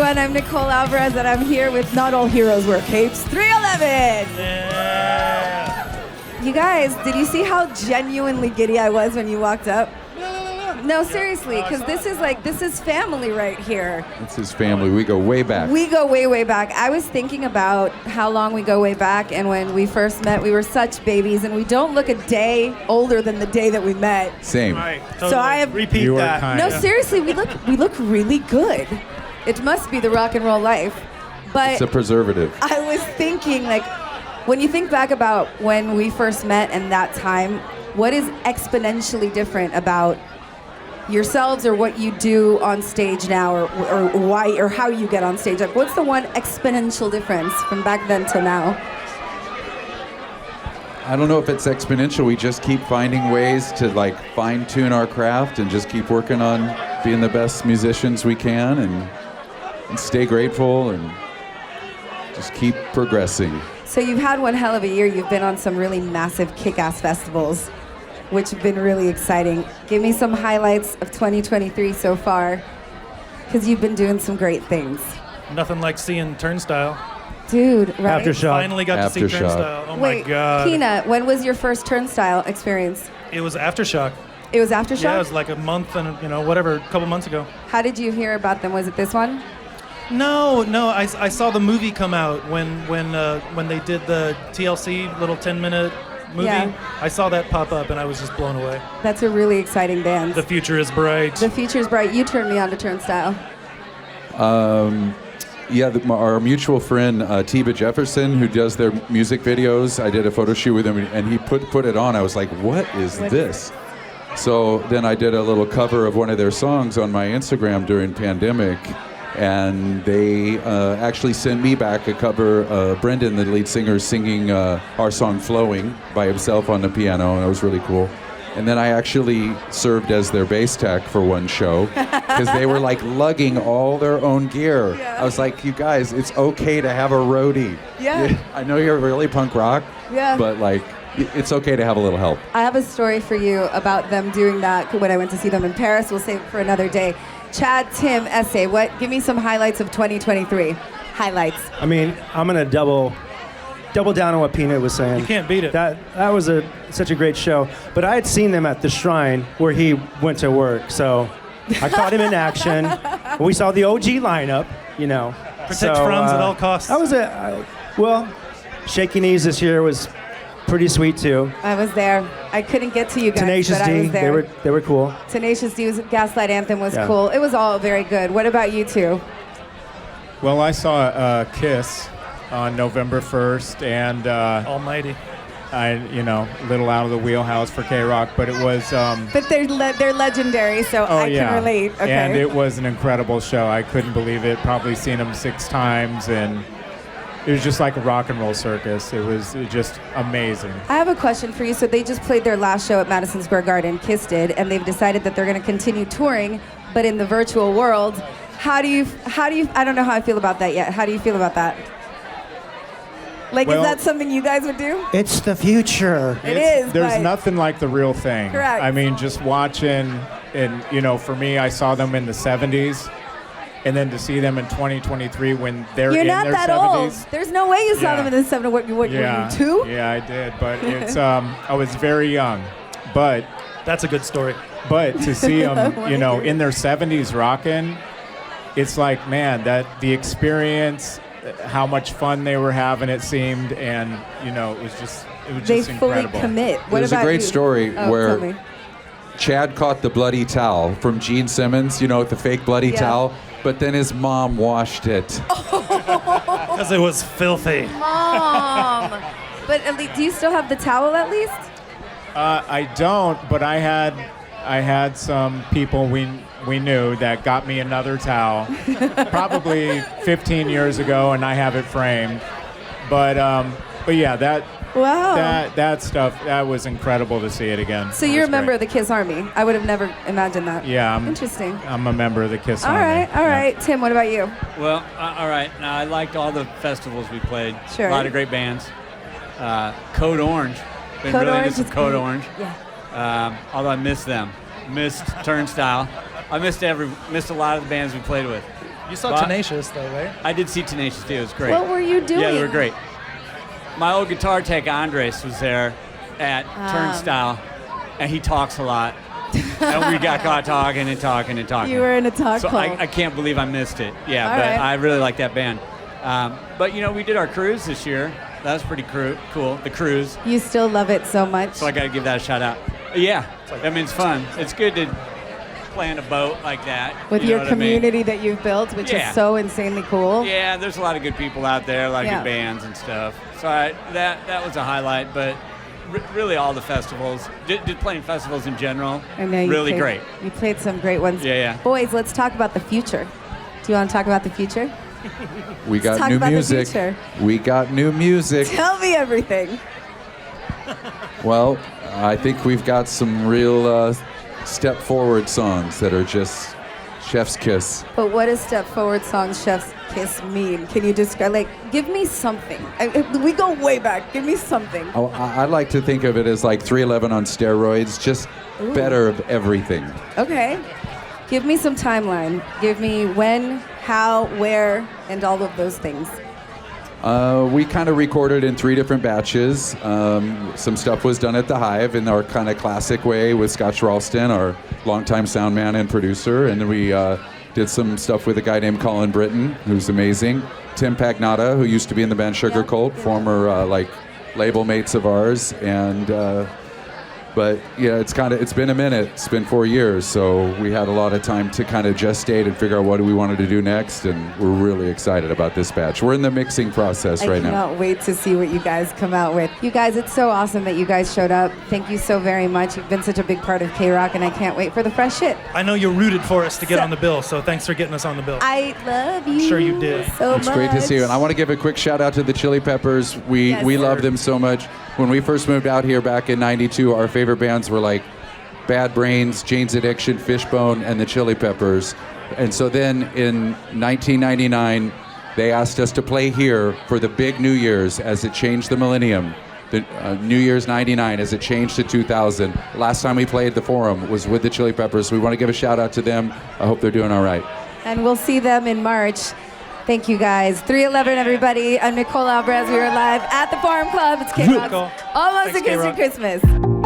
everyone. I'm Nicole Alvarez, and I'm here with Not All Heroes Wear Capes 311. Yeah. You guys, did you see how genuinely giddy I was when you walked up? No, seriously, because this is family right here. This is family. We go way back. We go way, way back. I was thinking about how long we go way back, and when we first met, we were such babies, and we don't look a day older than the day that we met. Same. Right. Totally. So I have repeat that. No, seriously, we look really good. It must be the rock and roll life. But It's a preservative. I was thinking, like, when you think back about when we first met and that time, what is exponentially different about yourselves or what you do on stage now, or why or how you get on stage? Like, what's the one exponential difference from back then till now? I don't know if it's exponential. We just keep finding ways to like fine tune our craft and just keep working on being the best musicians we can and stay grateful and just keep progressing. So you've had one hell of a year. You've been on some really massive kick-ass festivals, which have been really exciting. Give me some highlights of 2023 so far, because you've been doing some great things. Nothing like seeing Turnstile. Dude, right? Aftershock. Finally got to see Aftershock. Turnstile. Oh Wait, my God. Kina, when was your first Turnstile experience? It was Aftershock. It was Aftershock? Yeah, it was like a month and, whatever, a couple months ago. How did you hear about them? Was it this one? No, I saw the movie come out when they did the TLC little 10-minute movie. Yeah. I saw that pop up and I was just blown away. That's a really exciting band. The future is bright. The future's bright. You turned me on to Turnstile. Yeah, our mutual friend Tiba Jefferson, who does their music videos, I did a photo shoot with him, and he put it on. I was like, what is this? So then I did a little cover of one of their songs on my Instagram during pandemic, and they actually sent me back a cover, Brendan, the lead singer, singing our song Flowing by himself on the piano, and it was really cool. And then I actually served as their bass tech for one show because they were like lugging all their own gear. Yeah. I was like, you guys, it's okay to have a roadie. Yeah. I know you're really punk rock, Yeah. but like, it's okay to have a little help. I have a story for you about them doing that when I went to see them in Paris. We'll save it for another day. Chad, Tim, Essay, give me some highlights of 2023. Highlights. I mean, I'm gonna double down on what Peanut was saying. You can't beat it. That was such a great show. But I had seen them at the Shrine where he went to work, so I caught him in action. We saw the OG lineup, Protect Franz at all costs. That was well, Shaky Knees this year was pretty sweet too. I was there. I couldn't get to you guys, Tenacious but I D, was there. they were cool. Tenacious D's Gaslight Anthem was Yeah. cool. It was all very good. What about you two? Well, I saw Kiss on November 1st, and Almighty. a little out of the wheelhouse for K-Rock, but it was... But they're legendary, so I can relate. Okay. And it was an incredible show. I couldn't believe it. Probably seen them 6 times, and it was just like a rock and roll circus. It was just amazing. I have a question for you. So they just played their last show at Madison Square Garden, Kiss did, and they've decided that they're going to continue touring, but in the virtual world. How do you, I don't know how I feel about that yet. How do you feel about that? Like, Well, is that something you guys would do? It's the future. It is, There's but- nothing like the real thing. Correct. I mean, just watching, and for me, I saw them in the 70s, and then to see them in 2023 when they're You're in not their that 70s. old. There's no way you saw Yeah. them in the 70s. What were you, 2? Yeah, I did, but it's I was very young, but That's a good story. to see them, in their 70s rocking, it's like, man, that the experience, how much fun they were having, it seemed, and it was just They incredible. fully commit. What There's a about great you? story Oh, where tell me. Chad caught the bloody towel from Gene Simmons, the fake bloody Yeah. towel, but then his mom washed it. Because it was filthy. Mom. But at least, do you still have the towel at least? I don't, but I had some people we knew that got me another towel, probably 15 years ago, and I have it framed. But yeah, Wow. that stuff, that was incredible to see it again. So It you're a was member of great. the Kiss Army. I would have never imagined that. Yeah, Interesting. I'm a member of the Kiss All Army. right, all Yeah. right. Tim, what about you? Well, all right. Now, I liked all the festivals we played. Sure. A lot of great bands. Code Orange. Been Code really Orange into is some Code great. Orange. Yeah. Although I missed them. Missed Turnstile. I missed a lot of the bands we played with. You saw But- Tenacious, though, right? I did see Tenacious too. It was great. What were you doing? Yeah, they were great. My old guitar tech Andres was there at Turnstile, and he talks a lot. And we got caught talking and talking and talking. You were in a talk So hole. I can't believe I missed it. Yeah, All but right. I really like that band. But you know, we did our cruise this year. That was pretty cool. The cruise. You still love it so much. So I got to give that a shout out. Yeah, I mean it's fun. It's good to plan a boat like that. With you know your what I mean? community that you've built, which Yeah. is so insanely cool. Yeah, there's a lot of good people out there, a lot of Yeah. good bands and stuff. So that was a highlight, but really all the festivals, did playing festivals in general, I know you really played, great. You played some great ones. Yeah. Boys, let's talk about the future. Do you want to talk about the future? We got talk new about the music. future. We got new music. Tell me everything. Well, I think we've got some real step forward songs that are just chef's kiss. But what does Step Forward song Chef's Kiss mean? Can you describe, give me something. We go way back. Give me something. Oh, I like to think of it as like 311 on steroids, just better of everything. Okay. Give me some timeline. Give me when, how, where, and all of those things. We kind of recorded in 3 different batches. Some stuff was done at the Hive in our kind of classic way with Scott Ralston, our longtime sound man and producer. And then we did some stuff with a guy named Colin Britton, who's amazing. Tim Pagnotta, who used to be in the band Sugar Cult, former label mates of ours. And but yeah, it's been a minute. It's been 4 years, so we had a lot of time to kind of gestate and figure out what we wanted to do next, and we're really excited about this batch. We're in the mixing process right I now. cannot wait to see what you guys come out with. You guys, it's so awesome that you guys showed up. Thank you so very much. You've been such a big part of K-Rock, and I can't wait for the fresh shit. I know you rooted for us to get So- on the bill, so thanks for getting us on the bill. I love you. Sure you did. So It's great to see you. And I want to give a quick shout out to the Chili Peppers. We Yes, love sir. them so much. When we first moved out here back in '92, our favorite bands were like Bad Brains, Jane's Addiction, Fishbone, and the Chili Peppers. And so then in 1999, they asked us to play here for the big New Year's as it changed the millennium. The New Year's '99 as it changed to 2000. Last time we played the Forum was with the Chili Peppers. We want to give a shout out to them. I hope they're doing all right. And we'll see them in March. Thank you guys. 311, everybody. I'm Nicole Alvarez. We are live at the Farm Club. It's K-Rock's Nicole. Almost Thanks, Acoustic K-Rock. Christmas.